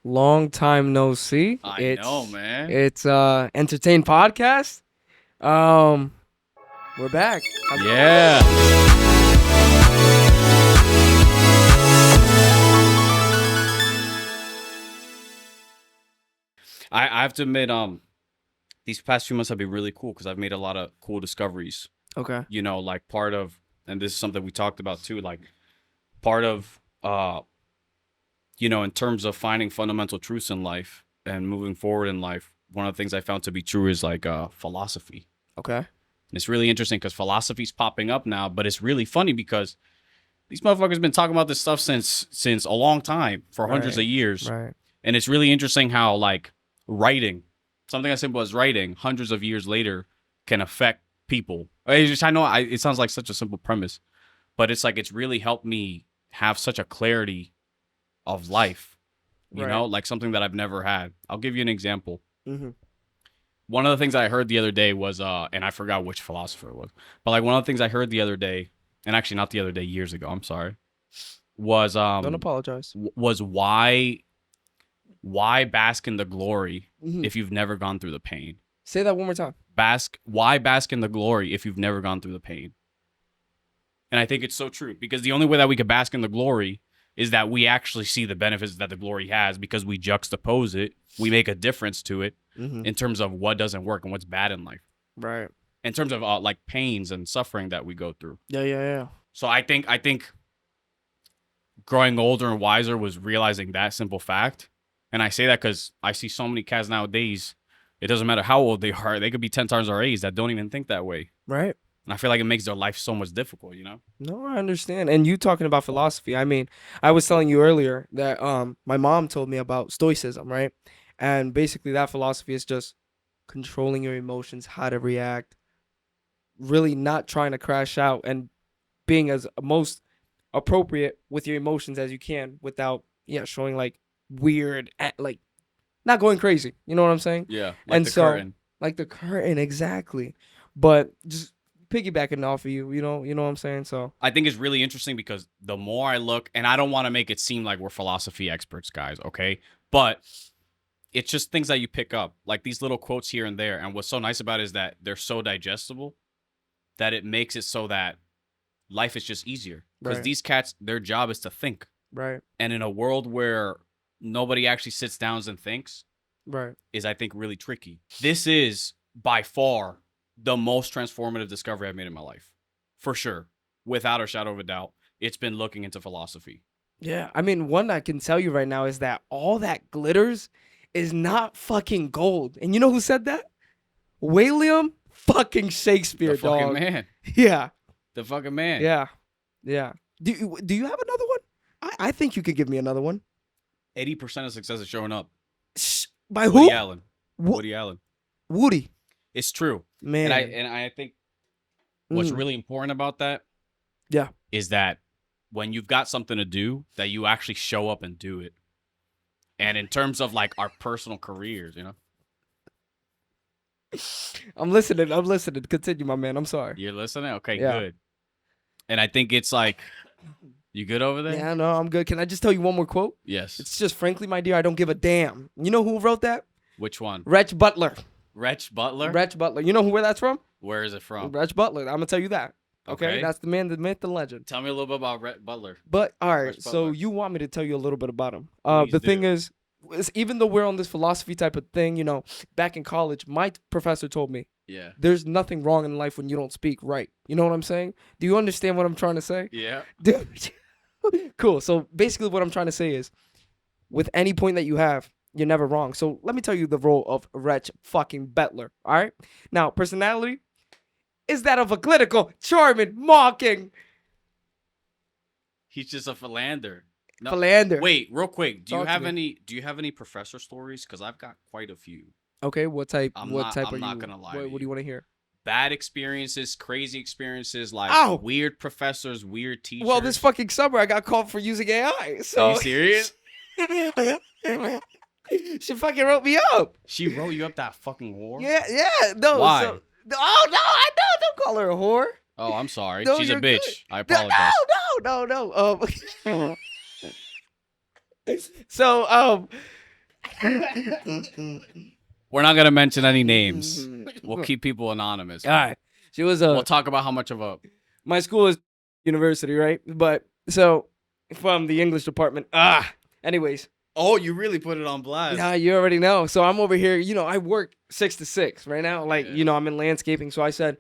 Long time no see. I know, man. It's Entertainn podcast. Um, we're back. How's it going? Yeah. I have to admit, these past few months have been really cool because I've made a lot of cool discoveries. Okay. Like part of, and this is something we talked about too, like part of, in terms of finding fundamental truths in life and moving forward in life, one of the things I found to be true is like philosophy. Okay. And it's really interesting because philosophy's popping up now, but it's really funny because these motherfuckers been talking about this stuff since a long time, for hundreds of Right. years. Right. And it's really interesting how like writing, something as simple as writing, hundreds of years later can affect people. It sounds like such a simple premise, but it's like it's really helped me have such a clarity of life, Right. like something that I've never had. I'll give you an example. Mhm. One of the things I heard the other day was and I forgot which philosopher it was, but like one of the things I heard the other day, and actually not the other day, years ago, I'm sorry, was Don't apologize. was why bask in the glory Mhm. if you've never gone through the pain? Say that one more time. Why bask in the glory if you've never gone through the pain? And I think it's so true because the only way that we could bask in the glory is that we actually see the benefits that the glory has because we juxtapose it. We make a difference to it Mhm. in terms of what doesn't work and what's bad in life, Right. in terms of like pains and suffering that we go through. Yeah. Yeah. Yeah. So I think growing older and wiser was realizing that simple fact. And I say that because I see so many cats nowadays. It doesn't matter how old they are; they could be 10 times our age that don't even think that way. Right. And I feel like it makes their life so much difficult. No, I understand. And you talking about philosophy. I mean, I was telling you earlier that my mom told me about stoicism, right? And basically that philosophy is just controlling your emotions, how to react, really not trying to crash out and being as most appropriate with your emotions as you can without showing like like not going crazy. You know what I'm saying? Yeah, like And the so curtain. like the curtain exactly. But just piggybacking off of you, you know what I'm saying? So I think it's really interesting because the more I look, and I don't want to make it seem like we're philosophy experts, guys, okay? But it's just things that you pick up, like these little quotes here and there. And what's so nice about it is that they're so digestible that it makes it so that life is just easier. Because right, these cats, their job is to think. right, And in a world where nobody actually sits down and thinks, right. is I think really tricky. This is by far the most transformative discovery I've made in my life. For sure. Without a shadow of a doubt. It's been looking into philosophy. Yeah, I mean, one I can tell you right now is that all that glitters is not fucking gold. And you know who said that? William fucking Shakespeare, The fucking dog. man. Yeah, The fucking man. yeah, yeah. Do you have another one? I think you could give me another one. 80% of success is showing up. By Woody who? Allen. Wo- Woody Allen. Woody. It's true. Man. And I think what's Mm, really important about that yeah. is that when you've got something to do, that you actually show up and do it. And in terms of like our personal careers. I'm listening. I'm listening. Continue, my man. I'm sorry. You're listening? Okay, Yeah. good. And I think it's like, you good over there? Yeah, no, I'm good. Can I just tell you one more quote? Yes. It's just, frankly, my dear, I don't give a damn. You know who wrote that? Which one? Wretch Butler. Wretch Butler? Wretch Butler. You know where that's from? Where is it from? Wretch Butler. I'm gonna tell you that. Okay? Okay. That's the man, the myth, the legend. Tell me a little bit about Wretch Butler. But all right, Wretch so Butler. you want me to tell you a little bit about him? Please The thing do. is, even though we're on this philosophy type of thing, back in college, my professor told me Yeah. there's nothing wrong in life when you don't speak right. You know what I'm saying? Do you understand what I'm trying to say? Yeah. Dude. Cool. So basically, what I'm trying to say is, with any point that you have, you're never wrong. So let me tell you the role of Wretch fucking Butler. All right. Now, personality is that of a clinical, charming, mocking He's just a philander. No. philander. Wait, real quick. Do you Talk to have me. any professor stories? Because I've got quite a few. Okay. What type? I'm What not- type I'm are not you? gonna lie to What do you. you want to hear? Bad experiences, crazy experiences, like Ow! weird professors, weird teachers. Well, this fucking summer I got called for using AI. So Are you serious? she fucking wrote me up. She wrote you up that fucking whore? Yeah, yeah. No. Why? So, oh no, I know. Don't call her a whore. Oh, I'm sorry. No, She's a you're bitch. good. I No, apologize. no. So We're not gonna mention any names. We'll keep people anonymous. All right. She was We'll talk about how much of a. my school is university, right? But so from the English department. Anyways, Oh, you really put it on blast. yeah, you already know. So I'm over here, I work 6 to 6 right now. Like, Yeah. I'm in landscaping. So I said,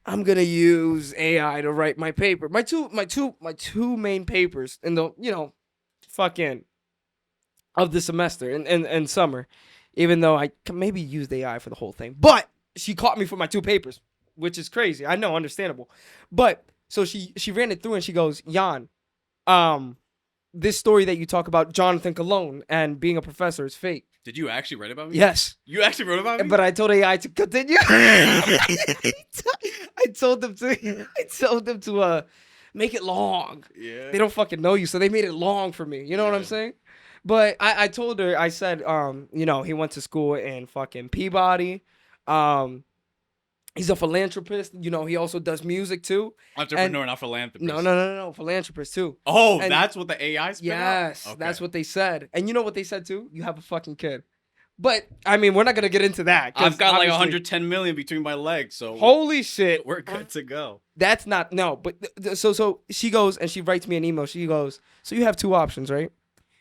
I'm gonna use AI to write my paper. My two main papers in the, fucking of the semester and summer. Even though I maybe used AI for the whole thing. But she caught me for my two papers, which is crazy. I know, understandable. But so she ran it through and she goes, Jan, um, this story that you talk about Jonathan Cologne and being a professor is fake. Did you actually write about me? Yes. You actually wrote about me? But I told AI to continue. I told them to make it long. Yeah. They don't fucking know you, so they made it long for me. You know what I'm Yeah. saying? But I told her, I said, he went to school in fucking Peabody. He's a philanthropist. He also does music too. Entrepreneur, not philanthropist. No, philanthropist too. Oh, And- that's what the AI spit out? Yes, Okay. that's what they said. And you know what they said too? You have a fucking kid. But I mean, we're not gonna get into that. 'Cause I've got like obviously- 110 million between my legs, so Holy shit. we're good to go. That's not no. But so she goes and she writes me an email. She goes, so you have two options, right?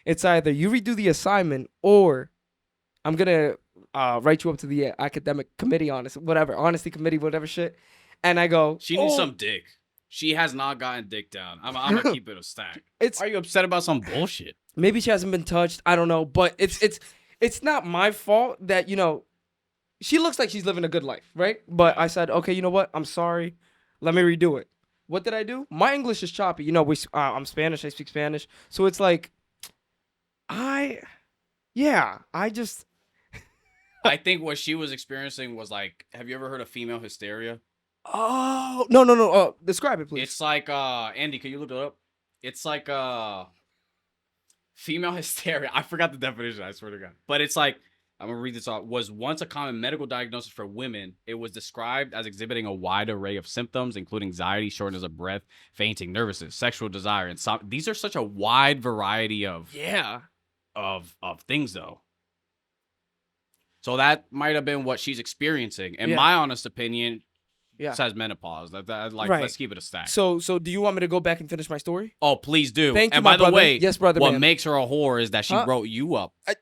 It's either you redo the assignment or I'm gonna write you up to the academic committee, honesty committee, whatever shit. And I go, She needs "Oh, some dick. She has not gotten dick down. I'm gonna keep it a stack. It's Are you upset about some bullshit? maybe she hasn't been touched. I don't know, but it's not my fault that she looks like she's living a good life, right? But I said, okay, you know what? I'm sorry. Let me redo it. What did I do? My English is choppy. I'm Spanish. I speak Spanish, so it's like I just I think what she was experiencing was like, have you ever heard of female hysteria? oh no. Describe it, please. It's like Andy, can you look it up? It's like female hysteria. I forgot the definition, I swear to God. But it's like, I'm gonna read this off. Was once a common medical diagnosis for women. It was described as exhibiting a wide array of symptoms, including anxiety, shortness of breath, fainting, nervousness, sexual desire, and some. These are such a wide variety of yeah. things, though. So that might have been what she's experiencing. In Yeah. my honest opinion, Yeah. says menopause. Like, Right. let's keep it a stack. So do you want me to go back and finish my story? Oh, please do. Thank you, and my by the brother. way, Yes, brother what man. makes her a whore is that she Huh? wrote you up. I-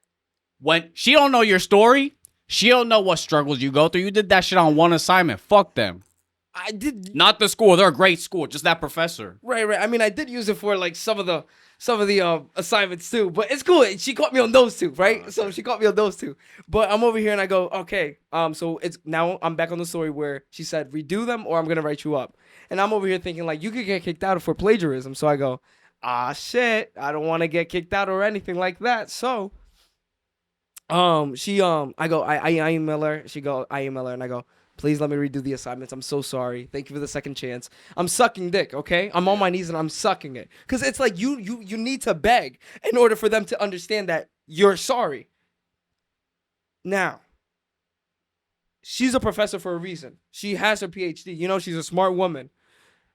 When she don't know your story, she don't know what struggles you go through. You did that shit on one assignment. Fuck them. I did Not the school. They're a great school. Just that professor. right. I mean, I did use it for like some of the assignments too, but it's cool. She caught me on those two, right? okay. So she caught me on those two. But I'm over here and I go, okay. So it's now I'm back on the story where she said redo them or I'm gonna write you up, and I'm over here thinking like you could get kicked out for plagiarism. So I go, shit, I don't want to get kicked out or anything like that. So I email her. I email her and I go, please let me redo the assignments. I'm so sorry. Thank you for the second chance. I'm sucking dick, okay? I'm on my knees and I'm sucking it. Cause it's like you need to beg in order for them to understand that you're sorry. Now, she's a professor for a reason. She has her PhD. She's a smart woman.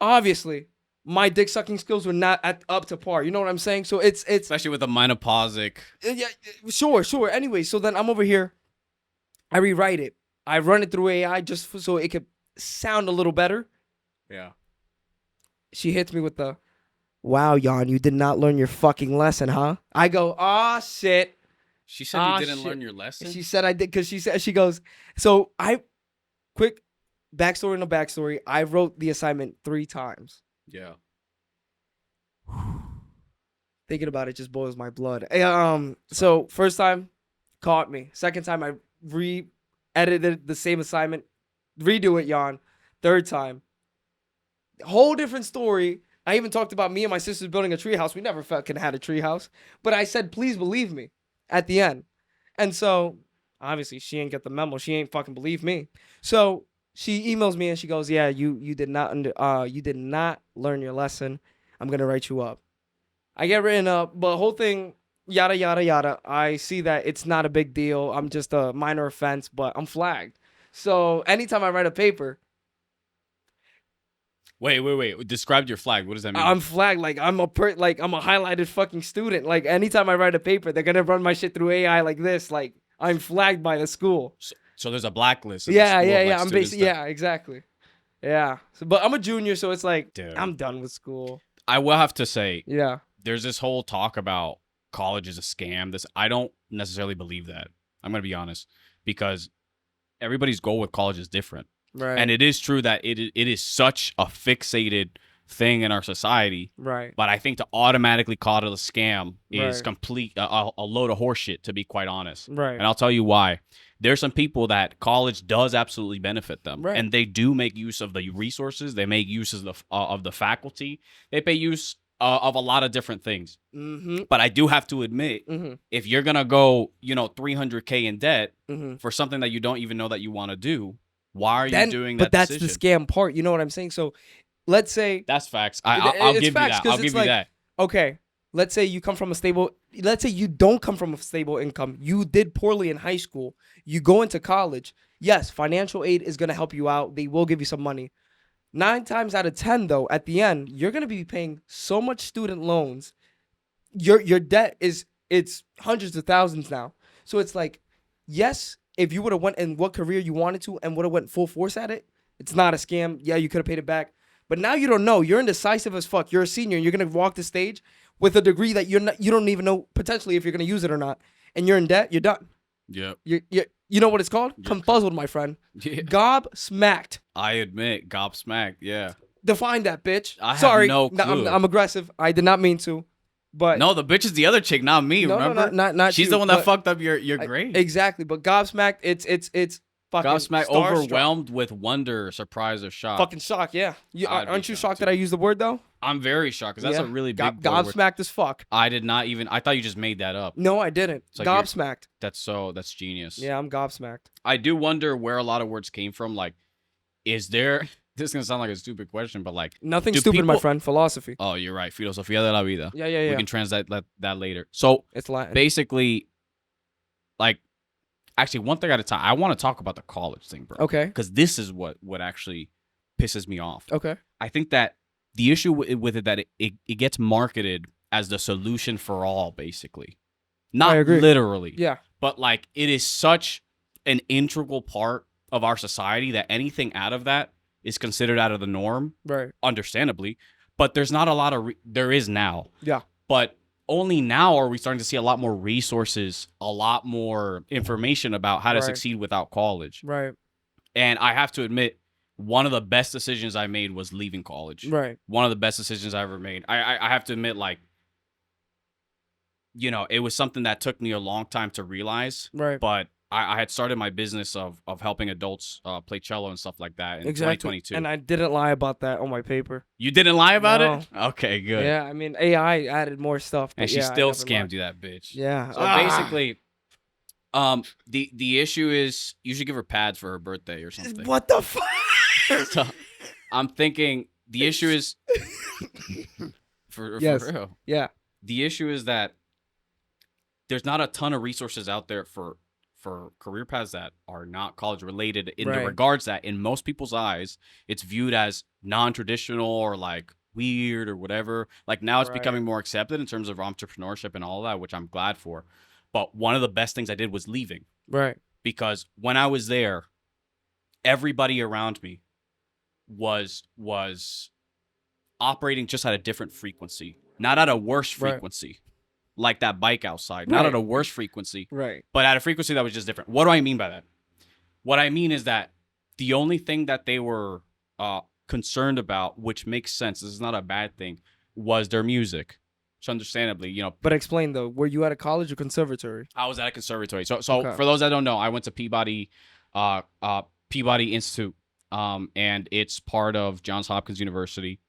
Obviously, my dick sucking skills were not up to par. You know what I'm saying? So it's Especially with the menopausic. yeah, sure. Anyway, so then I'm over here. I rewrite it. I run it through AI just so it could sound a little better. Yeah. She hits me with the, wow, Jan, you did not learn your fucking lesson, huh? I go, shit. She said Ah, you didn't shit. learn your lesson. She said I did because she goes, so quick backstory, no backstory. I wrote the assignment 3 times. Yeah. Thinking about it just boils my blood. So first time, caught me. Second time, I re-edited the same assignment, redo it, Jan. Third time, whole different story. I even talked about me and my sisters building a treehouse. We never fucking had a treehouse, but I said, please believe me at the end. And so obviously she ain't get the memo. She ain't fucking believe me. So she emails me and she goes, yeah, you did not learn your lesson. I'm gonna write you up. I get written up, but whole thing, yada yada yada. I see that it's not a big deal. I'm just a minor offense, but I'm flagged. So anytime I write a paper, Wait. Describe your flag. What does that mean? I'm flagged like I'm a highlighted fucking student. Like anytime I write a paper, they're gonna run my shit through AI like this. Like I'm flagged by the school. So there's a blacklist in the Yeah, school yeah, of like yeah. I'm students basically that, yeah, exactly. Yeah. So, but I'm a junior, so it's like dude. I'm done with school. I will have to say, Yeah. there's this whole talk about college is a scam. This I don't necessarily believe that. I'm gonna be honest, because everybody's goal with college is different. Right. And it is true that it is such a fixated thing in our society. Right. But I think to automatically call it a scam is Right. complete a load of horseshit, to be quite honest. Right. And I'll tell you why. There's some people that college does absolutely benefit them, Right. and they do make use of the resources. They make use of the faculty. They pay use of a lot of different things. Mm-hmm. But I do have to admit, Mm-hmm. if you're gonna go, 300K in debt Mm-hmm. for something that you don't even know that you want to do, why are you doing that? But that's decision? the scam part. You know what I'm saying? So, let's say That's facts. I'll It's give facts, you that. 'cause I'll it's give you like- that. okay, let's say you come from a stable. Let's say you don't come from a stable income. You did poorly in high school. You go into college. Yes, financial aid is gonna help you out. They will give you some money. 9 times out of 10, though, at the end, you're gonna be paying so much student loans. Your debt it's hundreds of thousands now. So it's like, yes, if you would have went in what career you wanted to and would have went full force at it, it's not a scam. Yeah, you could have paid it back. But now you don't know. You're indecisive as fuck. You're a senior. And you're gonna walk the stage with a degree that you don't even know potentially if you're gonna use it or not, and you're in debt. You're done. Yep. You know what it's called? Yeah. Confuzzled, my friend. Yeah. Gob smacked. I admit, gobsmacked. Yeah. Define that, bitch. I have Sorry, no clue. I'm aggressive. I did not mean to, but No, the bitch is the other chick, not me. no, remember? not She's you, the one that but fucked up your grade. Exactly, but gobsmacked. It's fucking Gobsmacked, starstruck. overwhelmed with wonder, surprise, or shock. Fucking shock. Yeah, I'd be aren't you shocked, shocked too. that I used the word though? I'm very shocked because that's Yeah. a really big word. Gobsmacked as fuck. I did not even. I thought you just made that up. No, I didn't. It's like you're- Gobsmacked. That's genius. Yeah, I'm gobsmacked. I do wonder where a lot of words came from. Like, is there? This is gonna sound like a stupid question, but like, Nothing Do stupid, my people- friend. Philosophy. oh, you're right. Filosofía de la vida. Yeah, yeah, We yeah. can translate that later. So It's Latin. basically, like, actually, one thing at a time. I want to talk about the college thing, bro. Okay. Because this is what actually pisses me off. Okay. I think that the issue with it that it gets marketed as the solution for all, basically. Not I agree. literally. Yeah. But like it is such an integral part of our society that anything out of that is considered out of the norm, Right. understandably. But there's not a lot of there is now. Yeah. But only now are we starting to see a lot more resources, a lot more information about how to Right. succeed without college. Right. And I have to admit, one of the best decisions I made was leaving college. Right. One of the best decisions I ever made. I have to admit, like, it was something that took me a long time to realize. Right. But I had started my business of helping adults play cello and stuff like that in Exactly. 2022. And I didn't lie about that on my paper. You didn't lie about No. it? Okay, good. Yeah. I mean, AI added more stuff. And but she yeah, I still never scammed lied. you, that bitch. Yeah. So basically, the issue is you should give her pads for her birthday or something. What the fuck? So, I'm thinking the issue is for Yes. real. Yeah. The issue is that there's not a ton of resources out there for career paths that are not college related in the Right. regards that in most people's eyes it's viewed as non-traditional or like weird or whatever. Like now it's Right. becoming more accepted in terms of entrepreneurship and all that, which I'm glad for. But one of the best things I did was leaving, Right. because when I was there, everybody around me was operating just at a different frequency, not at a worse Right. frequency, like that bike outside, not Right. at a worse frequency, Right. but at a frequency that was just different. What do I mean by that? What I mean is that the only thing that they were concerned about, which makes sense, this is not a bad thing, was their music. So understandably, But explain though, were you at a college or conservatory? I was at a conservatory. So Okay. for those that don't know, I went to Peabody Institute, and it's part of Johns Hopkins University.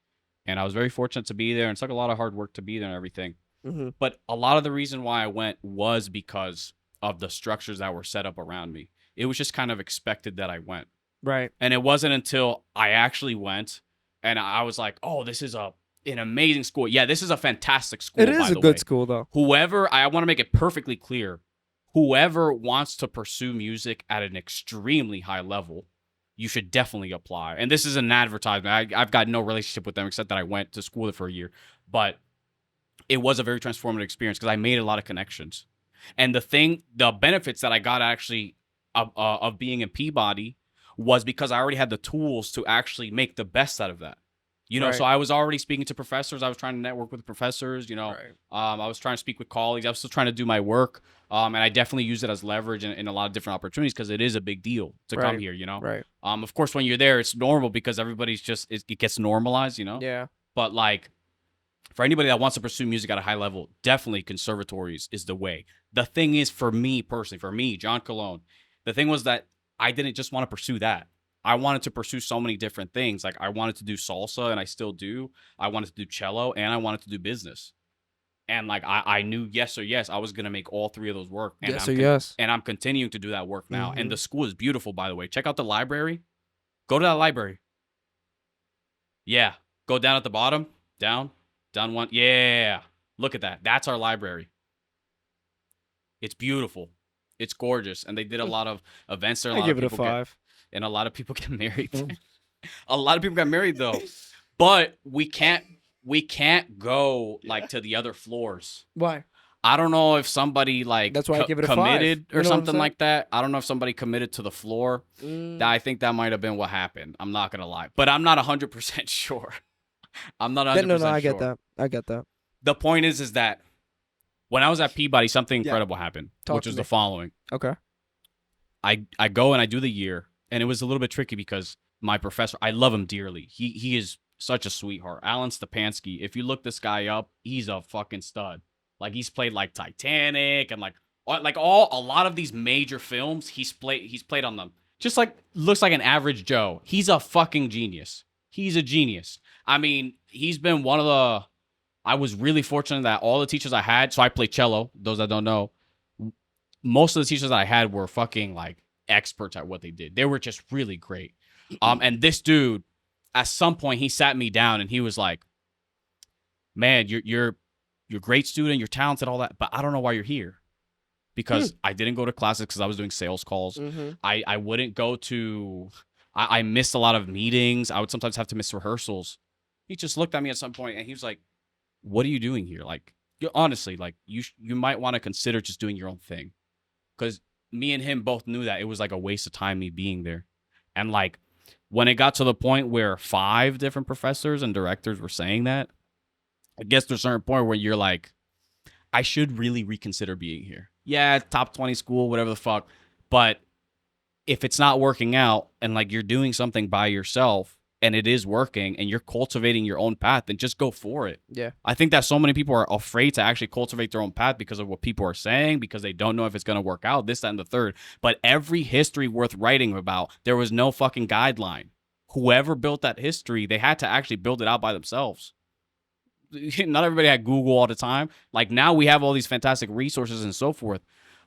And I was very fortunate to be there, and it took a lot of hard work to be there and everything. Mm-hmm. But a lot of the reason why I went was because of the structures that were set up around me. It was just kind of expected that I went. Right. And it wasn't until I actually went and I was like, oh, this is an amazing school. Yeah, this is a fantastic school. It is by a the good way. school though. Whoever, I want to make it perfectly clear, whoever wants to pursue music at an extremely high level, you should definitely apply. And this is an advertisement. I've got no relationship with them except that I went to school for a year. But it was a very transformative experience because I made a lot of connections. And the benefits that I got actually of being in Peabody was because I already had the tools to actually make the best out of that. So Right. I was already speaking to professors. I was trying to network with professors. Right. I was trying to speak with colleagues. I was still trying to do my work. And I definitely use it as leverage in a lot of different opportunities because it is a big deal to come Right. here. Right. Of course, when you're there, it's normal because everybody's it gets normalized. Yeah. But like for anybody that wants to pursue music at a high level, definitely conservatories is the way. The thing is, for me personally, for me, John Cologne, the thing was that I didn't just want to pursue that. I wanted to pursue so many different things. Like I wanted to do salsa, and I still do. I wanted to do cello, and I wanted to do business. And like I knew yes or yes, I was gonna make all three of those work. And Yes or yes. and I'm continuing to do that work now. And Mm-hmm. the school is beautiful, by the way. Check out the library. Go to that library. Yeah. Go down at the bottom. Down one. Yeah. Look at that. That's our library. It's beautiful. It's gorgeous. And they did a lot of events there. A I lot of give it a people get 5. and a lot of people get married. Mm. A lot of people got married though. But we can't go like to the other floors. Why? I don't know if somebody like That's why I give it a 5. committed You or know what I'm something saying? like that. I don't know if somebody committed to the floor. I think that might have been what happened. I'm not gonna lie, but I'm not 100% sure. I'm not No, 100% no, I get sure. that. I get that. The point is that when I was at Peabody, something Yeah. incredible happened, Talk which to is me. the following. Okay. I go and I do the year, and it was a little bit tricky because my professor, I love him dearly. He is such a sweetheart. Alan Stepansky. If you look this guy up, he's a fucking stud. Like he's played like Titanic and like a lot of these major films. He's played on them. Just like looks like an average Joe. He's a fucking genius. He's a genius. I mean, he's been one of the. I was really fortunate that all the teachers I had. So I play cello. Those that don't know, most of the teachers that I had were fucking like experts at what they did. They were just really great. And this dude, at some point, he sat me down and he was like, "Man, you're a great student, you're talented, all that, but I don't know why you're here." Because I didn't go to classes because I was doing sales calls. Mm-hmm. I wouldn't go to. I missed a lot of meetings. I would sometimes have to miss rehearsals. He just looked at me at some point and he was like, "What are you doing here? Like, honestly, like you might want to consider just doing your own thing." Because me and him both knew that it was like a waste of time me being there. And like when it got to the point where 5 different professors and directors were saying that, I guess there's a certain point where you're like, I should really reconsider being here. Yeah, top 20 school, whatever the fuck. But if it's not working out and like you're doing something by yourself and it is working and you're cultivating your own path, then just go for it. Yeah. I think that so many people are afraid to actually cultivate their own path because of what people are saying, because they don't know if it's going to work out, this, that, and the third. But every history worth writing about, there was no fucking guideline. Whoever built that history, they had to actually build it out by themselves. Not everybody had Google all the time. Like now we have all these fantastic resources and so forth.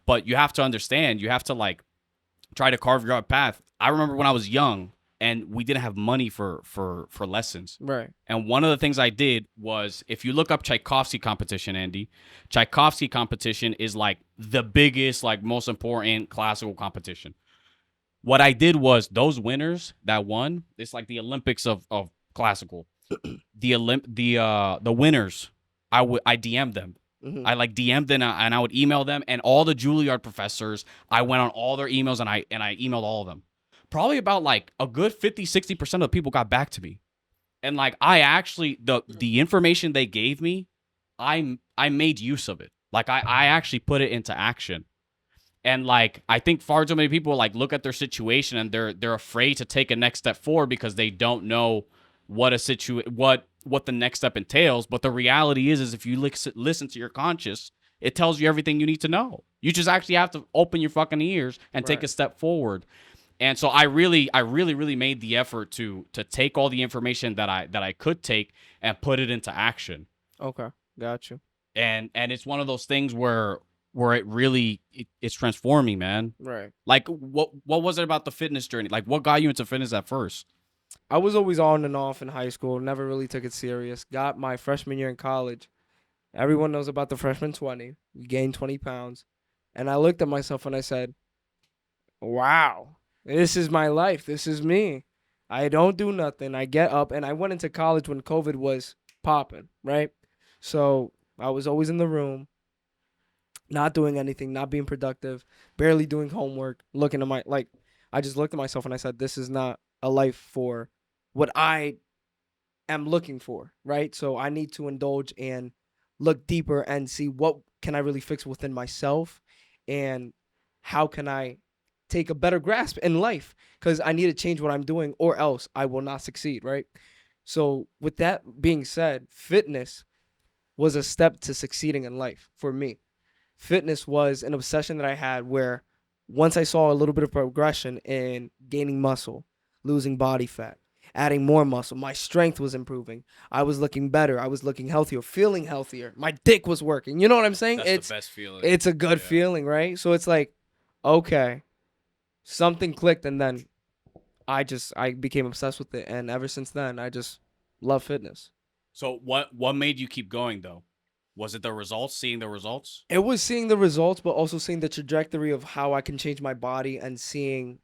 But you have to understand, you have to like try to carve your own path. I remember when I was young and we didn't have money for lessons. Right. And one of the things I did was, if you look up Tchaikovsky competition, Andy, Tchaikovsky competition is like the biggest, like most important classical competition. What I did was those winners that won, it's like the Olympics of classical. The winners, I DM'd them. Mm-hmm. I like DM'd them and I would email them, and all the Juilliard professors, I went on all their emails and I emailed all of them. Probably about like a good 50-60% of the people got back to me. And like I actually the information they gave me, I made use of it. Like I actually put it into action. And like I think far too many people like look at their situation and they're afraid to take a next step forward because they don't know what what the next step entails. But the reality is if you listen to your conscience, it tells you everything you need to know. You just actually have to open your fucking ears and take a step forward. And so I really made the effort to take all the information that I could take and put it into action. Okay. Got you. And it's one of those things where it really it's transforming, man. Right. Like what was it about the fitness journey? Like what got you into fitness at first? I was always on and off in high school. Never really took it serious. Got my freshman year in college. Everyone knows about the freshman 20. You gained 20 pounds. And I looked at myself and I said, wow. This is my life. This is me. I don't do nothing. I get up, and I went into college when COVID was popping, right? So I was always in the room, not doing anything, not being productive, barely doing homework, looking at my like I just looked at myself and I said, this is not a life for what I am looking for, right? So I need to indulge and look deeper and see what can I really fix within myself and how can I take a better grasp in life because I need to change what I'm doing or else I will not succeed, right? So with that being said, fitness was a step to succeeding in life for me. Fitness was an obsession that I had where once I saw a little bit of progression in gaining muscle, losing body fat, adding more muscle, my strength was improving. I was looking better. I was looking healthier, feeling healthier. My dick was working. You know what I'm saying? That's the best feeling. It's a good Yeah. feeling, right? So it's like, okay, something clicked and then I became obsessed with it and ever since then I just love fitness. So what made you keep going though? Was it the results, seeing the results? It was seeing the results but also seeing the trajectory of how I can change my body and seeing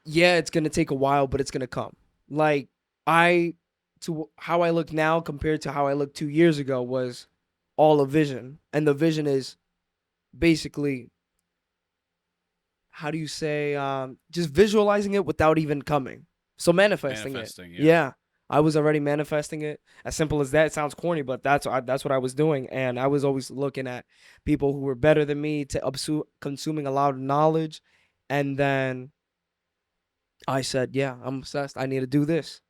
yeah, it's gonna take a while, but it's gonna come. Like I, to how I look now compared to how I looked 2 years ago was all a vision, and the vision is basically how do you say just visualizing it without even coming. So manifesting it. Manifesting, yeah. Yeah, I was already manifesting it. As simple as that. It sounds corny, but that's what I was doing, and I was always looking at people who were better than me to consuming a lot of knowledge, and then I said, yeah, I'm obsessed. I need to do this.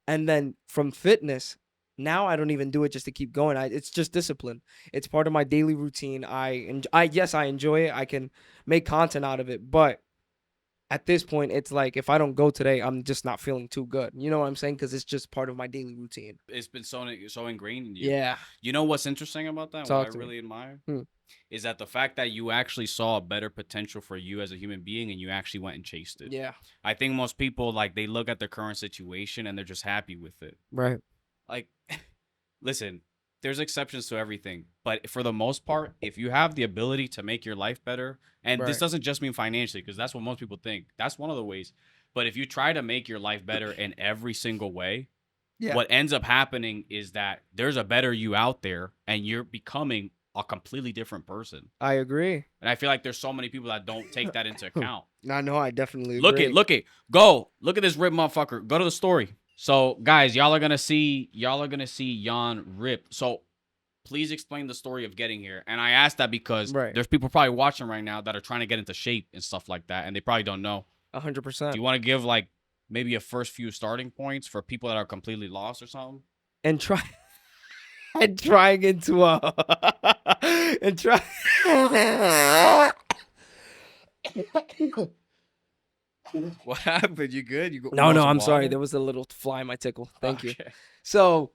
And then from fitness, now I don't even do it just to keep going. It's just discipline. It's part of my daily routine. Yes, I enjoy it. I can make content out of it, but at this point, it's like if I don't go today, I'm just not feeling too good. You know what I'm saying? Because it's just part of my daily routine. It's been so ingrained in you. Yeah. You know what's interesting about that? What Talk I to me. really admire Hmm. is that the fact that you actually saw a better potential for you as a human being and you actually went and chased it. Yeah. I think most people like they look at their current situation and they're just happy with it. Right. Like listen, there's exceptions to everything, but for the most part, if you have the ability to make your life better, and this Right. doesn't just mean financially because that's what most people think. That's one of the ways. But if you try to make your life better in every single way, Yeah. what ends up happening is that there's a better you out there and you're becoming a completely different person. I agree. And I feel like there's so many people that don't take that into account. I know. I definitely Look agree. look at this rip motherfucker. Go to the story. So guys, y'all are gonna see Jan rip. So please explain the story of getting here. And I asked that because Right. there's people probably watching right now that are trying to get into shape and stuff like that, and they probably don't know. 100%. Do you want to give like maybe a first few starting points for people that are completely lost or something? And try and trying into a and try. What happened? You good? You No, no, I'm sorry. There was a little fly in my tickle. Thank you. So,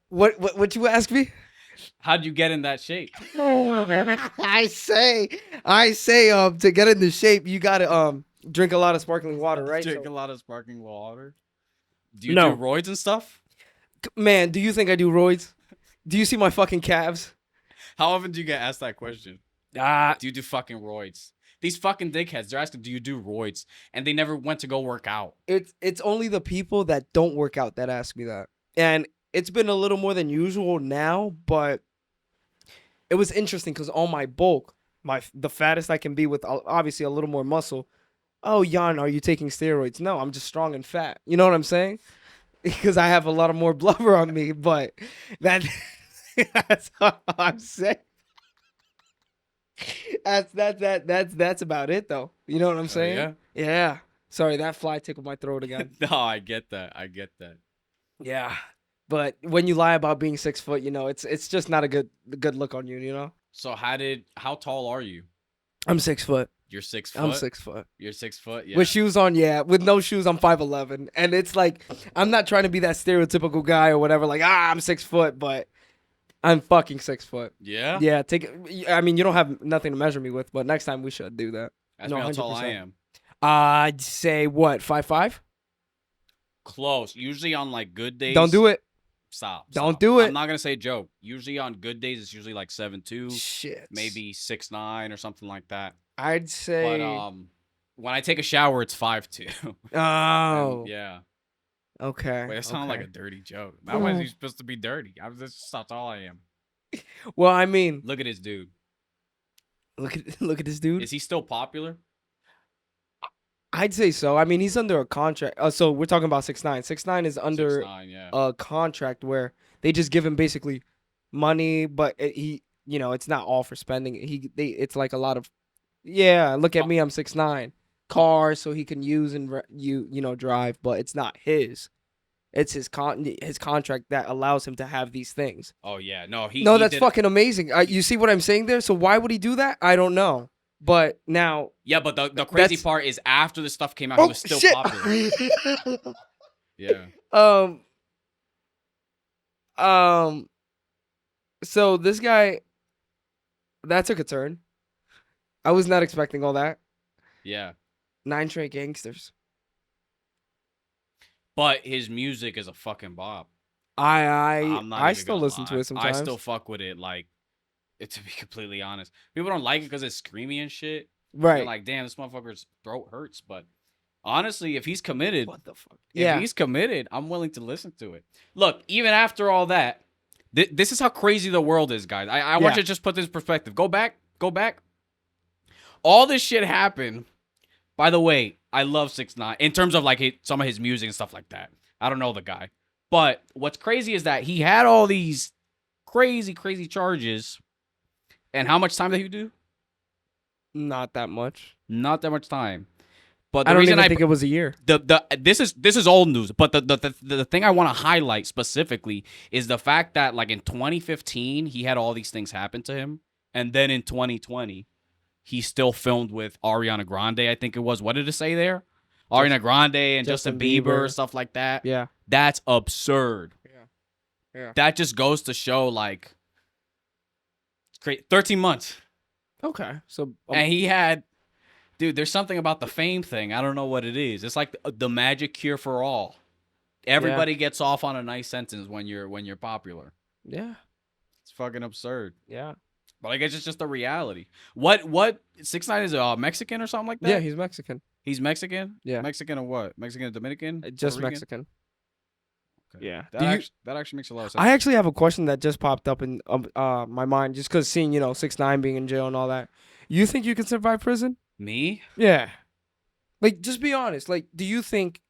what you ask me? How'd you get in that shape? I say, to get into shape, you gotta drink a lot of sparkling water, right? Drink So- a lot of sparkling water. Do you No. do roids and stuff? man, do you think I do roids? Do you see my fucking calves? How often do you get asked that question? Ah, Do you do fucking roids? These fucking dickheads, they're asking, do you do roids? And they never went to go work out. it's only the people that don't work out that ask me that, and it's been a little more than usual now, but it was interesting because on my bulk, the fattest I can be with obviously a little more muscle. Oh, Jan, are you taking steroids? No, I'm just strong and fat. You know what I'm saying? Because I have a lot of more blubber on me, but that that's all I'm saying. That's about it though. You know what I'm saying? yeah? Yeah. Sorry, that fly tickled my throat again. No, I get that. I get that. Yeah. But when you lie about being 6 foot, it's just not a good look on you, you know? So how tall are you? I'm 6 foot. You're 6 foot? I'm 6 foot. You're 6 foot? Yeah. With shoes on, yeah. With no shoes, I'm 5'11". And it's like I'm not trying to be that stereotypical guy or whatever, like, I'm 6 foot, but I'm fucking 6 foot. Yeah? Yeah, I mean, you don't have nothing to measure me with, but next time we should do that. Ask No, me how tall I 100%. am. I'd say what, 5'5"? Close. Usually on like good days. Don't do it. Stop. Don't stop. do it. I'm not gonna say joke. Usually on good days, it's usually like 7'2", Shit. maybe 6'9" or something like that. I'd say But When I take a shower, it's 5'2". And Oh, yeah. okay, Wait, it sounded like a okay. dirty joke. How was he supposed to be dirty? That's all I am. Well, I mean, Look at this dude. look at this dude. Is he still popular? I'd say so. I mean, he's under a contract. So we're talking about 6ix9ine. 6ix9ine is Six under nine, yeah. a contract where they just give him basically money, but it's not all for spending. It's like a lot of, yeah. Look at Oh, me, I'm 6ix9ine. Cars so he can use and drive, but it's not his. It's his contract that allows him to have these things. oh yeah, no, he No, he that's did. fucking amazing. You see what I'm saying there? So why would he do that? I don't know. But now Yeah, but the crazy that's part is after this stuff came out, he oh was still shit. popular. Yeah. um um so this guy that took a turn. I was not expecting all that. Yeah. 9 Straight Gangsters. But his music is a fucking bop. I I I'm not I even still gonna listen to lie. it I sometimes. still fuck with it. Like, to be completely honest, people don't like it because it's screamy and shit. They're Right. like, damn, this motherfucker's throat hurts. But honestly, if he's committed, What the fuck? if Yeah. he's committed, I'm willing to listen to it. Look, even after all that, this is how crazy the world is, guys. I want Yeah. you to just put this in perspective. Go back. All this shit happened. By the way, I love 6ix9ine in terms of like some of his music and stuff like that. I don't know the guy, but what's crazy is that he had all these crazy charges. And how much time did he do? Not that much. Not that much time. But I the don't reason even think it was a year. this is old news, but the thing I want to highlight specifically is the fact that like in 2015 he had all these things happen to him, and then in 2020 he still filmed with Ariana Grande. I think it was. What did it say there? Ariana Grande and Justin Bieber, stuff like that. Yeah. That's absurd. Yeah. Yeah. That just goes to show like it's great. 13 months, Okay. So and he had. Dude, there's something about the fame thing. I don't know what it is. It's like the magic cure for all. Everybody gets off on a nice sentence when you're popular. yeah. It's fucking absurd. Yeah. But I guess it's just the reality. What 6ix9ine is Mexican or something like that? Yeah, he's Mexican. He's Mexican? Yeah. Mexican or what? Mexican and Dominican? Just Puerto Rican? Mexican. Okay. Yeah. That actually makes a lot of sense. I actually have a question that just popped up in my mind just because seeing 6ix9ine being in jail and all that. You think you can survive prison? Me? Yeah. Like, just be honest. Like, do you think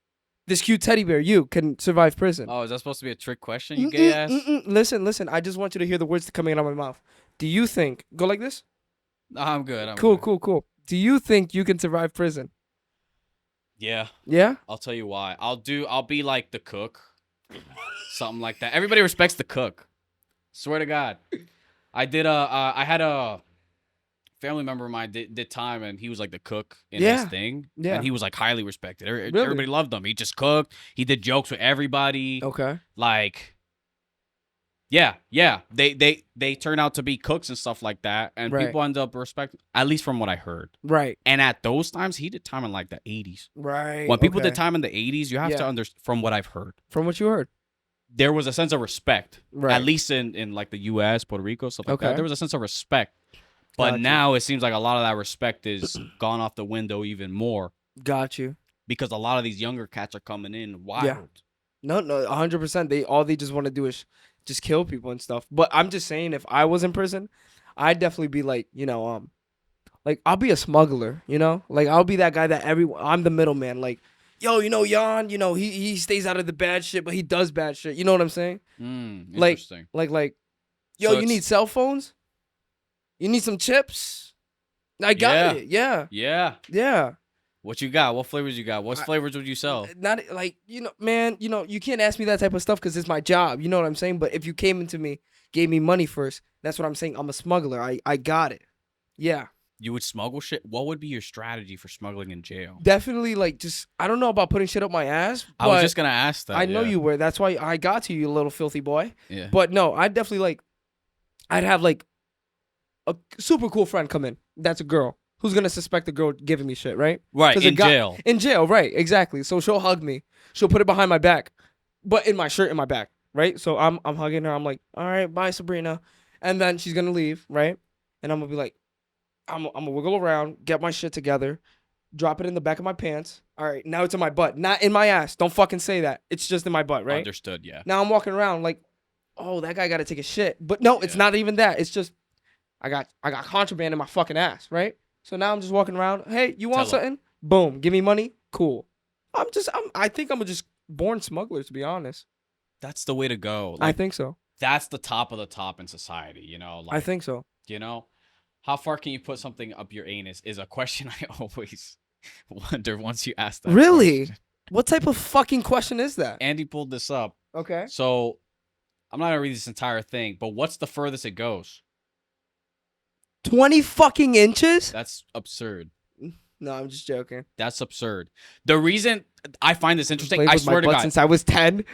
this cute teddy bear you can survive prison? Oh, is that supposed to be a trick question, you gay ass? Listen. I just want you to hear the words coming out of my mouth. Do you think? Go like this. No, I'm good. I'm Cool. good. Do you think you can survive prison? Yeah. Yeah. I'll tell you why. I'll be like the cook. Something like that. Everybody respects the cook. Swear to God. I had a family member of mine did time, and he was like the cook in his thing. Yeah. And he was like highly respected. Really? Everybody loved him. He just cooked. He did jokes with everybody. Okay. Like, yeah. They turn out to be cooks and stuff like that. And Right. people end up respecting, at least from what I heard. Right. And at those times, he did time in like the 80s. Right. When people okay. did time in the 80s, you have to understand, from what I've heard, From what you heard. there was a sense of respect. Right. At least in like the U.S., Puerto Rico, stuff like Okay. that. There was a sense of respect. But Gotcha. now it seems like a lot of that respect is gone off the window even more Got you. because a lot of these younger cats are coming in wild. No, 100%. They just want to do is just kill people and stuff. But I'm just saying, if I was in prison, I'd definitely be like, like I'll be a smuggler. Like I'll be that guy that I'm the middleman. Like, yo, Jan, he stays out of the bad shit, but he does bad shit. You know what I'm saying? Like, Interesting. like, yo, So you it's- need cell phones? You need some chips? I got it. Yeah. Yeah. What you got? What flavors you got? What flavors would you sell? Not like, man, you can't ask me that type of stuff because it's my job. You know what I'm saying? But if you came into me, gave me money first, that's what I'm saying. I'm a smuggler. I got it. Yeah. You would smuggle shit? What would be your strategy for smuggling in jail? Definitely, like, just, I don't know about putting shit up my ass. But I was just going to ask that. I know yeah. you were. That's why I got to you, little filthy boy. Yeah. But no, I'd definitely, like, I'd have, like, a super cool friend come in. That's a girl. Who's going to suspect the girl giving me shit, right? Right, 'Cause in jail. In jail, right, exactly. So she'll hug me. She'll put it behind my back, but in my shirt in my back, right? So I'm hugging her. I'm like, all right, bye, Sabrina. And then she's going to leave, right? And I'm going to be like, I'm going to wiggle around, get my shit together, drop it in the back of my pants. All right, now it's in my butt, not in my ass. Don't fucking say that. It's just in my butt, right? Understood. Yeah. Now I'm walking around like, oh, that guy got to take a shit. But no, it's Yeah. not even that. It's just I got contraband in my fucking ass, right? So now I'm just walking around. Hey, you want Tell 'em. something? Boom, give me money. Cool. I think I'm just born smuggler, to be honest. That's the way to go. I Like, think so. that's the top of the top in society. You know. Like, I think so. You know, how far can you put something up your anus is a question I always wonder once you ask that. Really? question. What type of fucking question is that? Andy pulled this up. Okay. So I'm not gonna read this entire thing, but what's the furthest it goes? 20 fucking inches? That's absurd. No, I'm just joking. That's absurd. The reason I find this interesting, Played I with my swear to butt God. since I was 10.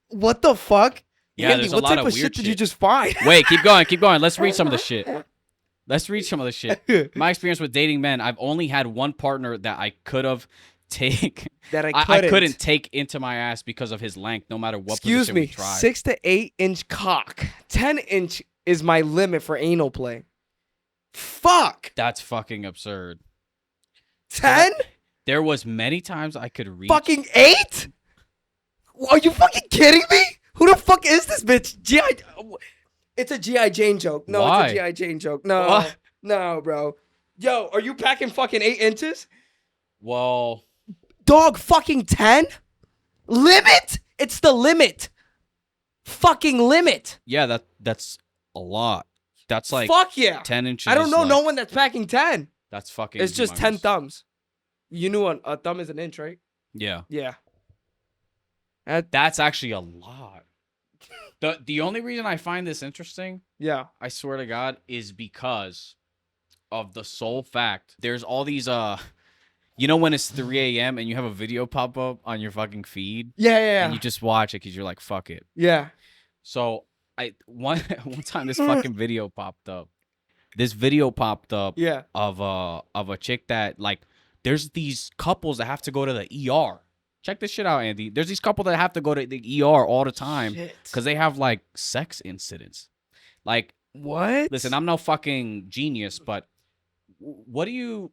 What the fuck? Yeah, Andy, there's a what lot type of of weird shit did you shit. just find? Wait, keep going, keep going. Let's read some of the shit. Let's read some of the shit. My experience with dating men, I've only had one partner that I could have take. That I couldn't take into my ass because of his length, no matter what Excuse position me, we tried. 6 to 8 inch cock. 10-inch is my limit for anal play. Fuck. That's fucking absurd. 10? There was many times I could reach. Fucking 8? Are you fucking kidding me? Who the fuck is this bitch? G.I. It's a G.I. Jane joke. No, Why? it's a G.I. Jane joke. No. What? No, bro. Yo, are you packing fucking 8 inches? Well, Dog, fucking 10? Limit? It's the limit. Fucking limit. yeah, that's a lot. That's like Fuck yeah. 10 inches. I don't know is no like- one that's packing 10. That's fucking. It's just 10 humongous. thumbs. You knew a thumb is an inch, right? Yeah, Yeah. that's actually a lot. The only reason I find this interesting, Yeah. I swear to God, is because of the sole fact there's all these you know when it's 3 a.m. and you have a video pop up on your fucking feed Yeah. and you just watch it because you're like, fuck it. Yeah. So one time this fucking video popped up. This video popped up Yeah. of a chick that, like, there's these couples that have to go to the ER. Check this shit out, Andy. There's these couple that have to go to the ER all the time Shit. because they have like sex incidents. Like, What? listen, I'm no fucking genius, but what are you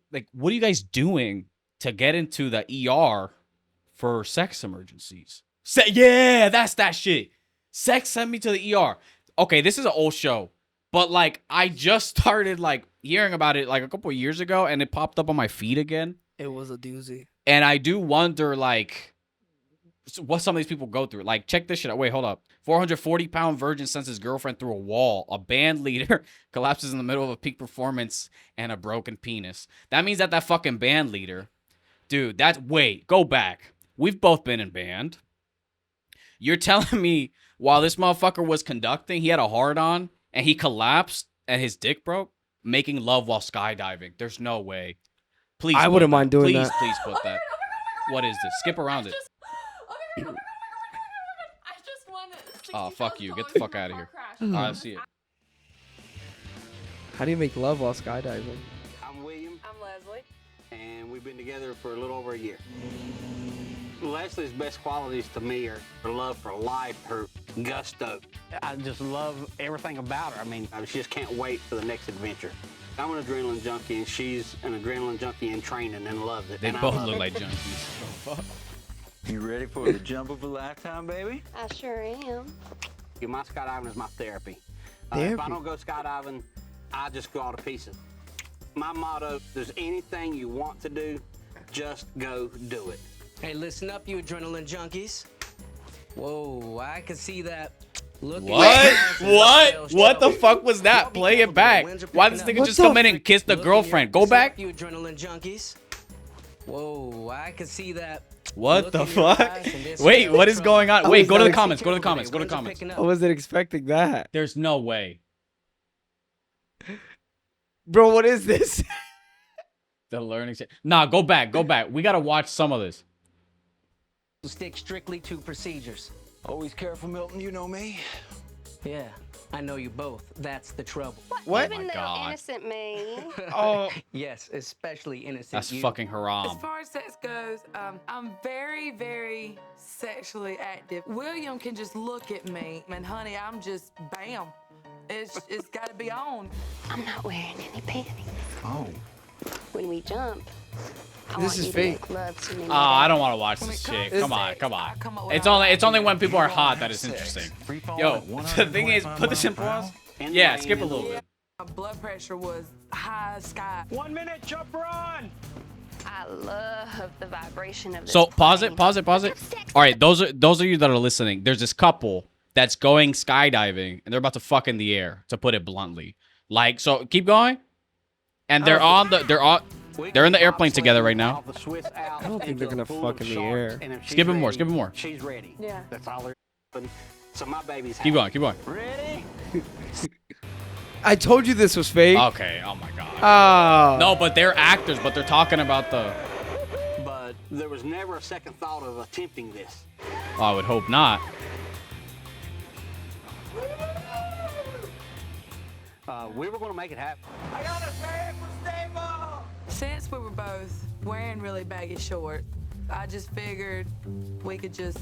guys doing to get into the ER for sex emergencies? Yeah, that's that shit. Sex sent me to the ER. Okay, this is an old show, but like I just started like hearing about it like a couple of years ago, and it popped up on my feed again. It was a doozy. And I do wonder, like, what some of these people go through. Like, check this shit out. Wait, hold up. 440-pound virgin sends his girlfriend through a wall. A band leader collapses in the middle of a peak performance and a broken penis. That means that fucking band leader, dude, wait, go back. We've both been in band. You're telling me while this motherfucker was conducting, he had a hard-on and he collapsed and his dick broke? Making love while skydiving. There's no way. Please. I put wouldn't that. mind doing please, that. Please put that. What is this? Skip around it. I just won Oh, fuck you. Get the fuck out of here. All right, let's see it. How do you make love while skydiving? I'm William, I'm Leslie. and we've been together for a little over a year. Leslie's best qualities to me are her love for life, her gusto. I just love everything about her. I mean, I just can't wait for the next adventure. I'm an adrenaline junkie, and she's an adrenaline junkie in training and loves it. They and I both love look it. like junkies. You ready for the jump of a lifetime, baby? I sure am. My skydiving is my therapy. If Therapy? I don't go skydiving, I just go all to pieces. My motto, if there's anything you want to do, just go do it. Hey, listen up, you adrenaline junkies. Whoa, I can see that. Look at What? your What? sales What the show. fuck was that? Be Play it careful, back. the winds are Why picking this up. nigga What just the come in and kiss the Look at your- girlfriend? Go listen up, back. You adrenaline junkies. Whoa, I can see that. What Look the in your fuck? eyes and this Wait, is what is trouble. going on? I Wait, was go to the not comments. Go to the Careful, comments. Go to the winds are comments. picking up. I wasn't expecting that. There's no way. Bro, what is this? The learning shit. Nah, go back. Go back. We gotta watch some of this. Stick strictly to procedures. Always careful, Milton. You know me. Yeah, I know you both. That's the trouble. What? Even my though God. innocent me. Oh, Yes, especially innocent That's you. fucking As haram. far as sex goes, I'm very, very sexually active. William can just look at me, and honey, I'm just bam. It's got to be on. I'm not wearing any panties. Oh. When we jump, I This want is you fake. to make love to me. Oh, I don't want to watch When this it comes shit. to Come on, sex, come I on. come up with It's only when people are ideas. hot that it's interesting. Free fall Yo, at the thing is, 125 put this in miles pause. per hour. Yeah, skip a little bit. My blood pressure was high as sky. 1 minute, jump run. I love the vibration of this So pause plane. it, pause it, pause it. All right, those are you that are listening. There's this couple that's going skydiving and they're about to fuck in the air, to put it bluntly. Like, so keep going. And they're in the airplane together right now. I don't think they're gonna fuck in the air. Skip it more, skip it more. She's ready. Yeah. That's all they're doing. So my baby's Keep going, keep going. ready. I told you this was fake. Okay, oh my god. Ah. No, but they're actors, but they're talking about the. But there was never a second thought of attempting this. Oh, I would hope not. We were going to make it happen. Since we were both wearing really baggy shorts, I just figured we could just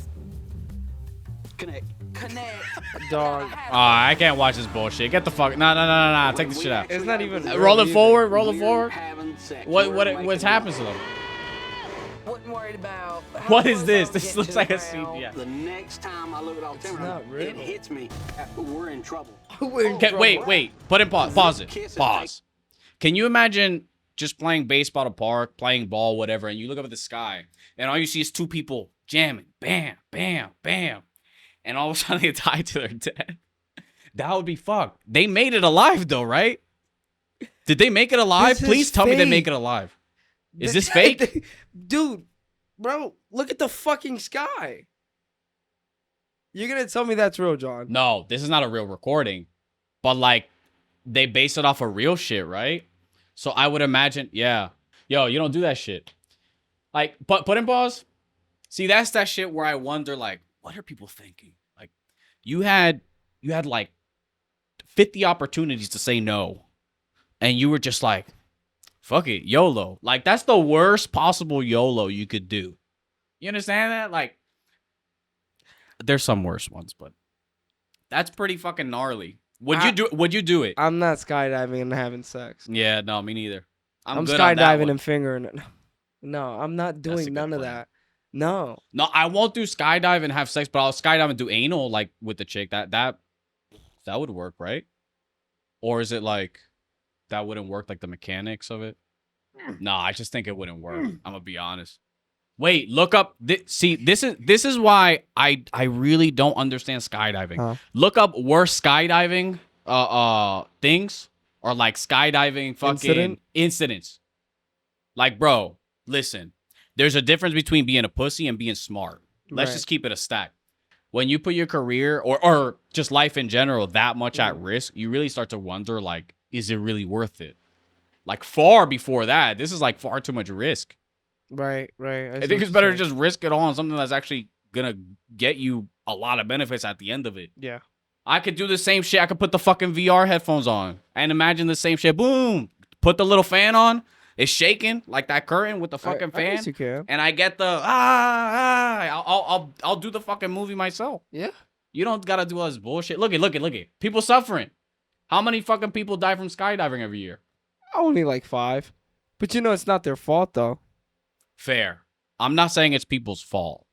Connect. connect. Dog. Oh, I can't watch this bullshit. Get the fuck. No. Take this shit out. It's not even real Roll it either. forward. Roll it We're forward. having sex. What's We're making happens to love. them? Wasn't worried about. how What is close this? I was This getting looks to like the a scene. ground. Yeah. The next time I look at altimeter, not real. it hits me. We're in trouble. We're in Okay, trouble. wait. Put in pause. Pause it. Kiss and Pause. Can you imagine just playing baseball at a park, playing ball, whatever, and you look up at the sky, and all you see is two people jamming, bam, bam, bam, and all of a sudden they die to their death? That would be fucked. They made it alive though, right? Did they make it alive? This is Please tell me they make fake. it alive. Is The- this fake? Dude, bro, look at the fucking sky. You're gonna tell me that's real, John? No, this is not a real recording, but like they base it off of real shit, right? So I would imagine, yeah. Yo, you don't do that shit. Like, put in pause. See, that's that shit where I wonder, like, what are people thinking? Like, you had like 50 opportunities to say no, and you were just like, fuck it, YOLO. Like, that's the worst possible YOLO you could do. You understand that? Like, there's some worse ones, but that's pretty fucking gnarly. Would you do it? I'm not skydiving and having sex. Yeah, no, me neither. I'm good on that skydiving one. and fingering. No, I'm not a doing good none of plan. that. No. No, I won't do skydive and have sex, but I'll skydive and do anal like with the chick. That would work, right? Or is it like that wouldn't work, like the mechanics of it? No, I just think it wouldn't work. I'm gonna be honest. Wait, look up. See, this is why I really don't understand skydiving. Huh. Look up worst skydiving things, or like skydiving fucking incidents. Like, bro, listen. There's a difference between being a pussy and being smart. Let's Right. just keep it a stack. When you put your career or just life in general that much at risk, you really start to wonder, like, is it really worth it? Like, far before that, this is like far too much risk. Right. I think it's better to just risk it all on something that's actually gonna get you a lot of benefits at the end of it. Yeah. I could do the same shit. I could put the fucking VR headphones on and imagine the same shit. Boom. Put the little fan on. It's shaking like that curtain with the fucking I fan. guess you can. And I get the I'll do the fucking movie myself. Yeah. You don't gotta do all this bullshit. Look at. People suffering. How many fucking people die from skydiving every year? Only like 5. But you know it's not their fault though. Fair. I'm not saying it's people's fault,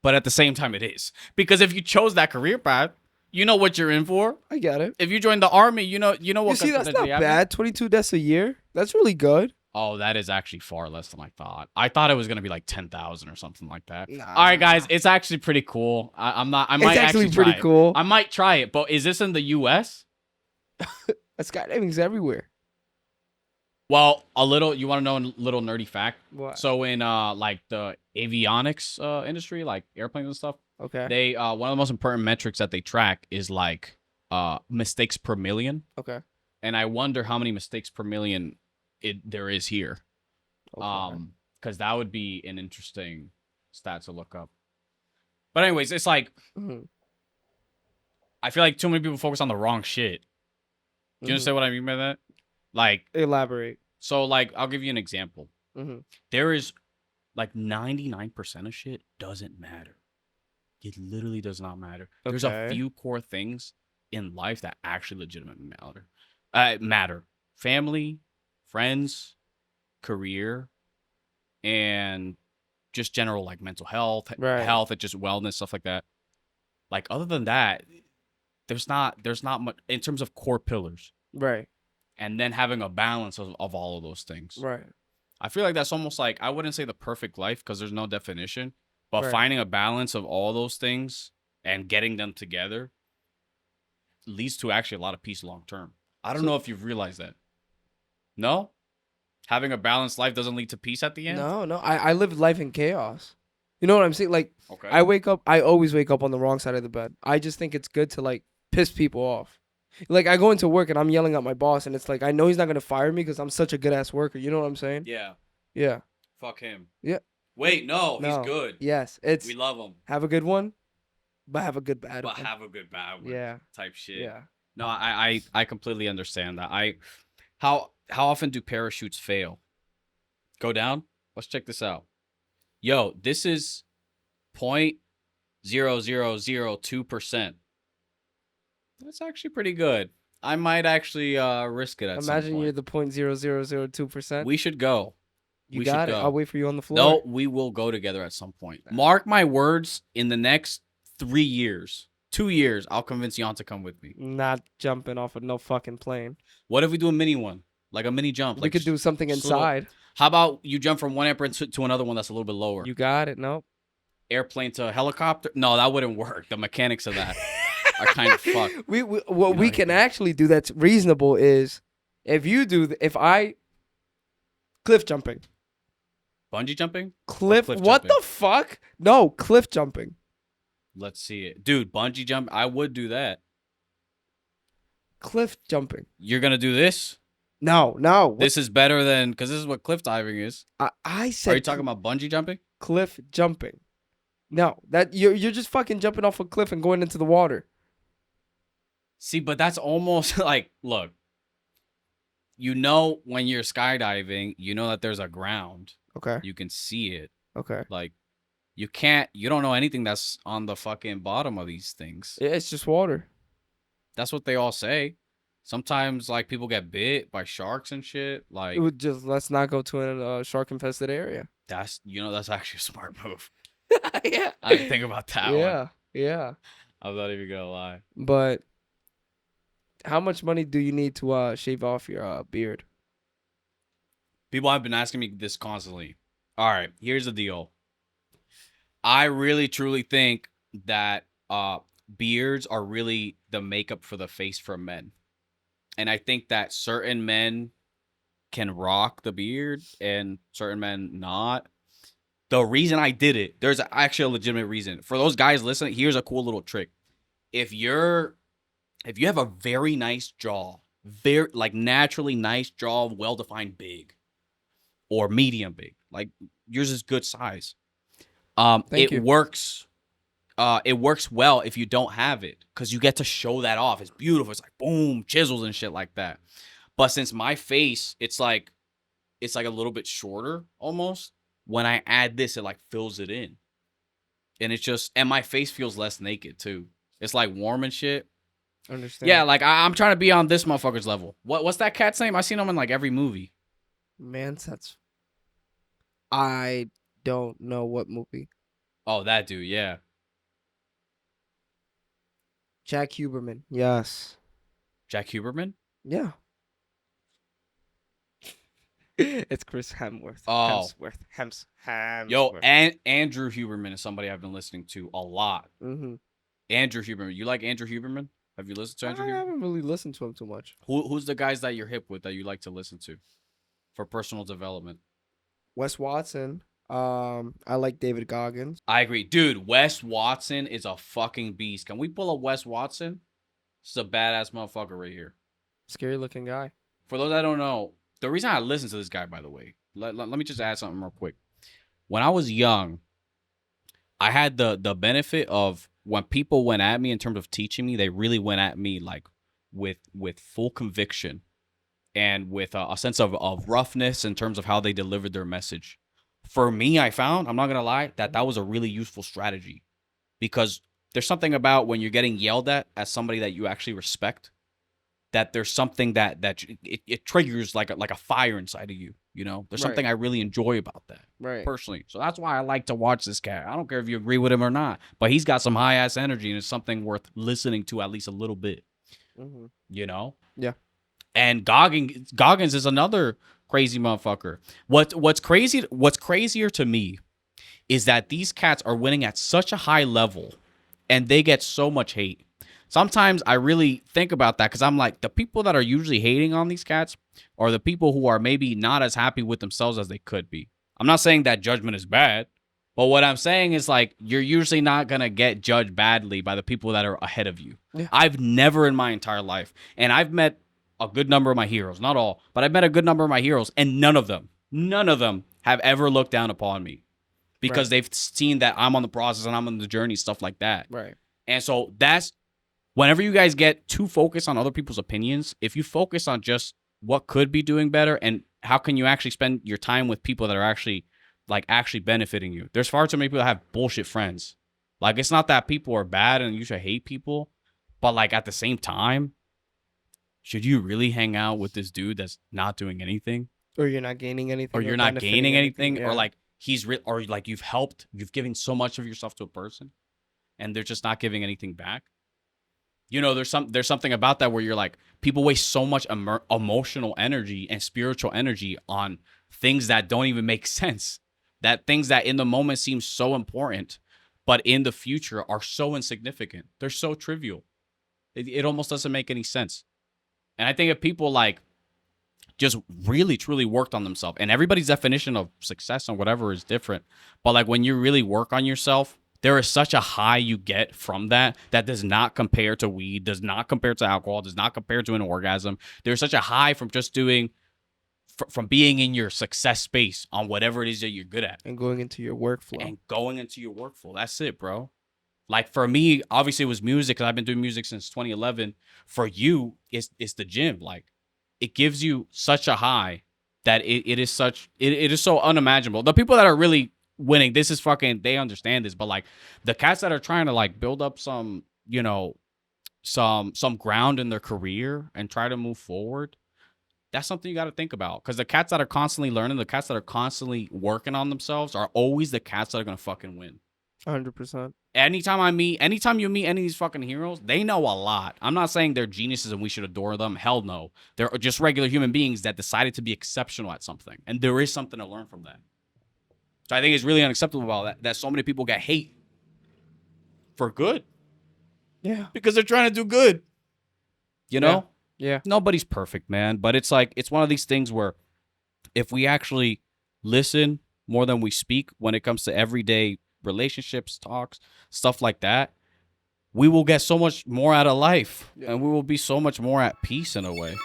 but at the same time it is. Because if you chose that career path, you know what you're in for. I get it. If you joined the army, you know what. You see, that's not potentially happens. bad. 22 deaths a year. That's really good. Oh, that is actually far less than I thought. I thought it was gonna be like 10,000 or something like that. Nah. All right, guys, it's actually pretty cool. I might It's actually pretty try it. cool. I might try it, but is this in the U.S.? Skydiving's everywhere. Well, you want to know a little nerdy fact? What? So in like the avionics industry, like airplanes and stuff, Okay. they one of the most important metrics that they track is like mistakes per million. Okay. And I wonder how many mistakes per million there is here. Okay. Because that would be an interesting stat to look up. But anyways, it's like Mhm. I feel like too many people focus on the wrong shit. Do you Mhm. understand what I mean by that? Like, Elaborate. so like I'll give you an example. Mm-hmm. There is like 99% of shit doesn't matter. It literally does not matter. There's a Okay. few core things in life that actually legitimately matter. Family, friends, career, and just general like mental health, Right. health, and just wellness, stuff like that. Like other than that, there's not much in terms of core pillars. Right. And then having a balance of all of those things. Right. I feel like that's almost like, I wouldn't say the perfect life because there's no definition, but Right. finding a balance of all those things and getting them together leads to actually a lot of peace long term. I don't know if you've realized that. No? Having a balanced life doesn't lead to peace at the end? No. I live life in chaos. You know what I'm saying? Like, Okay. I always wake up on the wrong side of the bed. I just think it's good to like piss people off. Like, I go into work and I'm yelling at my boss, and it's like, I know he's not gonna fire me because I'm such a good ass worker. You know what I'm saying? Yeah. Yeah. Fuck him. Yeah. Wait, no, he's No. good. Yes. It's We love him. have a good one, but have a good bad But one. have a good bad one. Yeah. Type shit. Yeah. No, I completely understand that. How often do parachutes fail? Go down? Let's check this out. Yo, this is 0.0002%. That's actually pretty good. I might actually risk it at some Imagine point. you're the 0.0002%. We should go. You we got should it. go. I'll wait for you on the floor. No, we will go together at some point. Mark my words, in the next 3 years, 2 years, I'll convince Jan to come with me. Not jumping off of no fucking plane. What if we do a mini one? Like a mini jump? We Like could do something just a little- inside. How about you jump from one airplane to another one that's a little bit lower? You got it. No. Airplane to helicopter? No, that wouldn't work. The mechanics of that are kind of fucked. What we can actually do that's reasonable is if I cliff jumping. Bungee jumping? Cliff cliff what jumping? the fuck? No, cliff jumping. Let's see it. Dude, bungee jump, I would do that. Cliff jumping. You're going to do this? No. What- This is better than, because this is what cliff diving is. I said Are you talking about bungee jumping? cliff jumping. No, that you're just fucking jumping off a cliff and going into the water. See, but that's almost like, look, you know, when you're skydiving, you know that there's a ground. Okay. You can see it. Okay. Like, you don't know anything that's on the fucking bottom of these things. Yeah, it's just water. That's what they all say. Sometimes, like, people get bit by sharks and shit. Like, It would just let's not go to a shark infested area. that's actually a smart move. Yeah. I didn't think about that one. Yeah. I'm not even gonna lie. But how much money do you need to shave off your beard? People have been asking me this constantly. All right, here's the deal. I really truly think that beards are really the makeup for the face for men. And I think that certain men can rock the beard and certain men not. The reason I did it, there's actually a legitimate reason. For those guys listening, here's a cool little trick. If you have a very nice jaw, very like naturally nice jaw, well-defined big or medium big, like yours is good size. Thank you. Works well if you don't have it because you get to show that off. It's beautiful. It's like boom, chisels and shit like that. But since my face, it's like a little bit shorter almost. When I add this, it like fills it in. And it's just, and my face feels less naked too. It's like warm and shit. Understand? Yeah, like I'm trying to be on this motherfucker's level. What's that cat's name? I seen him in like every movie. Man, I don't know what movie. Oh, that dude, yeah. Jack Huberman. Yes. Jack Huberman? Yeah. It's Chris Hemsworth. Oh. Hemsworth. Yo, and Andrew Huberman is somebody I've been listening to a lot. Mm-hmm. Andrew Huberman. You like Andrew Huberman? Have you listened to I Andrew Huberman? haven't really listened to him too much. Who's the guys that you're hip with that you like to listen to for personal development? Wes Watson. I like David Goggins. I agree. Dude, Wes Watson is a fucking beast. Can we pull a Wes Watson? This is a badass motherfucker right here. Scary looking guy. For those that don't know, the reason I listen to this guy, by the way, let me just add something real quick. When I was young, I had the benefit of when people went at me in terms of teaching me, they really went at me like with full conviction and with a sense of roughness in terms of how they delivered their message. For me, I found, I'm not going to lie, that was a really useful strategy because there's something about when you're getting yelled at as somebody that you actually respect, that there's something that it triggers like a fire inside of you. You know, there's Right. something I really enjoy about that Right. personally. So that's why I like to watch this cat. I don't care if you agree with him or not, but he's got some high ass energy and it's something worth listening to at least a little bit. Mm-hmm. You know? Yeah. And Goggins is another crazy motherfucker. What's crazier to me is that these cats are winning at such a high level and they get so much hate. Sometimes I really think about that because I'm like, the people that are usually hating on these cats are the people who are maybe not as happy with themselves as they could be. I'm not saying that judgment is bad, but what I'm saying is like, you're usually not going to get judged badly by the people that are ahead of you. Yeah. I've never in my entire life, and I've met a good number of my heroes, not all, but I've met a good number of my heroes, and none of them have ever looked down upon me because Right. they've seen that I'm on the process and I'm on the journey, stuff like that. Right. And so that's whenever you guys get too focused on other people's opinions, if you focus on just what could be doing better and how can you actually spend your time with people that are actually benefiting you. There's far too many people that have bullshit friends. Like, it's not that people are bad and you should hate people, but like at the same time, should you really hang out with this dude that's not doing anything? Or you're not gaining anything. Or you're not benefiting gaining anything? yeah. Or like or like you've given so much of yourself to a person and they're just not giving anything back. You know, there's something about that where you're like, people waste so much emotional energy and spiritual energy on things that don't even make sense. That things that in the moment seem so important, but in the future are so insignificant. They're so trivial. It almost doesn't make any sense. And I think if people like just really truly worked on themselves, and everybody's definition of success and whatever is different, but like when you really work on yourself, there is such a high you get from that does not compare to weed, does not compare to alcohol, does not compare to an orgasm. There's such a high from just doing, from being in your success space on whatever it is that you're good at. And going into your workflow. And going into your workflow. That's it, bro. Like for me, obviously it was music because I've been doing music since 2011. For you, it's the gym. Like it gives you such a high that it is so unimaginable. The people that are really winning, this is fucking, they understand this, but like the cats that are trying to like build up some, you know, some ground in their career and try to move forward, that's something you got to think about. Because the cats that are constantly learning, the cats that are constantly working on themselves are always the cats that are gonna fucking win. 100%. Anytime you meet any of these fucking heroes, they know a lot. I'm not saying they're geniuses and we should adore them. Hell no. They're just regular human beings that decided to be exceptional at something. And there is something to learn from that. So I think it's really unacceptable about that so many people get hate for good. Yeah. Because they're trying to do good. You know? Yeah. Nobody's perfect, man. But it's like, it's one of these things where if we actually listen more than we speak when it comes to everyday relationships, talks, stuff like that, we will get so much more out of life. Yeah. And we will be so much more at peace in a way.